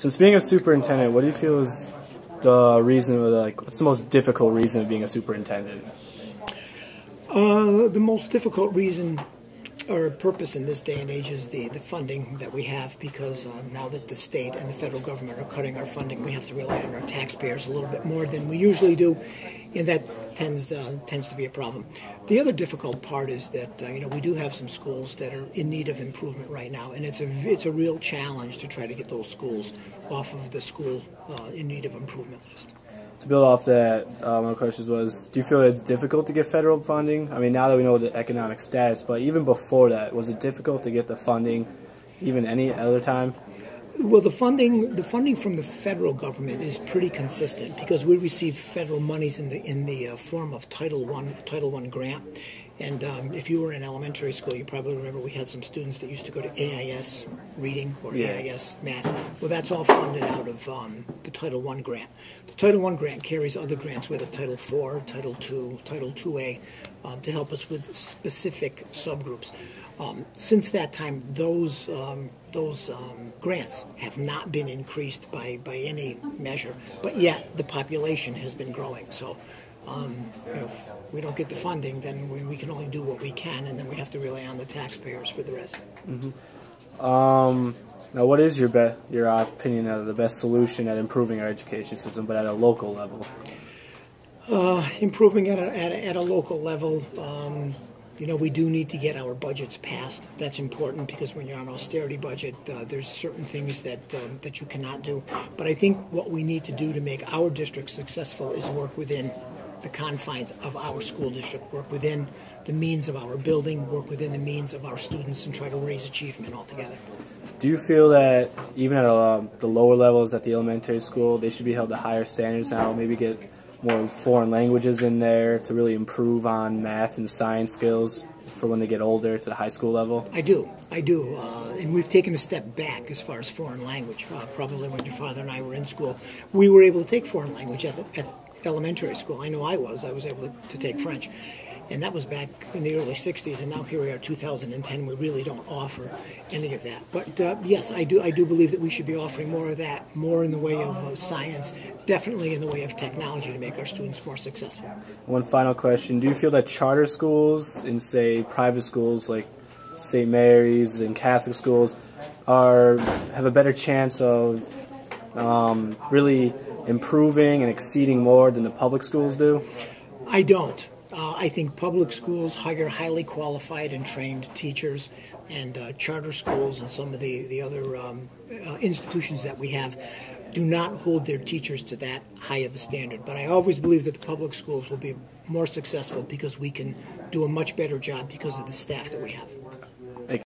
Since being a superintendent, what do you feel is the reason, or what's the most difficult reason of being a superintendent? The most difficult reason or purpose in this day and age is the funding that we have, because now that the state and the federal government are cutting our funding, we have to rely on our taxpayers a little bit more than we usually do, and that tends to be a problem. The other difficult part is that we do have some schools that are in need of improvement right now, and it's a real challenge to try to get those schools off of the school in need of improvement list. To build off that, my question was, do you feel it's difficult to get federal funding? I mean, now that we know the economic status, but even before that, was it difficult to get the funding, even any other time? Well, the funding from the federal government is pretty consistent, because we receive federal monies in the form of Title I grant. And if you were in elementary school, you probably remember we had some students that used to go to AIS reading or AIS math. Well, that's all funded out of the Title I grant. The Title I grant carries other grants with it, Title IV, Title II, Title IIA, to help us with specific subgroups. Since that time, those grants have not been increased by any measure, but yet the population has been growing. So, if we don't get the funding, then we can only do what we can, and then we have to rely on the taxpayers for the rest. Now, what is your opinion of the best solution at improving our education system, but at a local level? Improving at a local level. We do need to get our budgets passed. That's important, because when you're on an austerity budget, there's certain things that you cannot do. But I think what we need to do to make our district successful is work within the confines of our school district, work within the means of our building, work within the means of our students, and try to raise achievement altogether. Do you feel that even at the lower levels at the elementary school, they should be held to higher standards now, maybe get more foreign languages in there to really improve on math and science skills for when they get older to the high school level? I do. And we've taken a step back as far as foreign language. Probably when your father and I were in school, we were able to take foreign language at elementary school. I know I was able to take French. And that was back in the early 60s, and now here we are, 2010. We really don't offer any of that. But yes, I do believe that we should be offering more of that, more in the way of science, definitely in the way of technology, to make our students more successful. One final question. Do you feel that charter schools and, say, private schools like St. Mary's and Catholic schools have a better chance of really improving and exceeding more than the public schools do? I don't. I think public schools hire highly qualified and trained teachers, and charter schools and some of the other institutions that we have do not hold their teachers to that high of a standard. But I always believe that the public schools will be more successful, because we can do a much better job because of the staff that we have.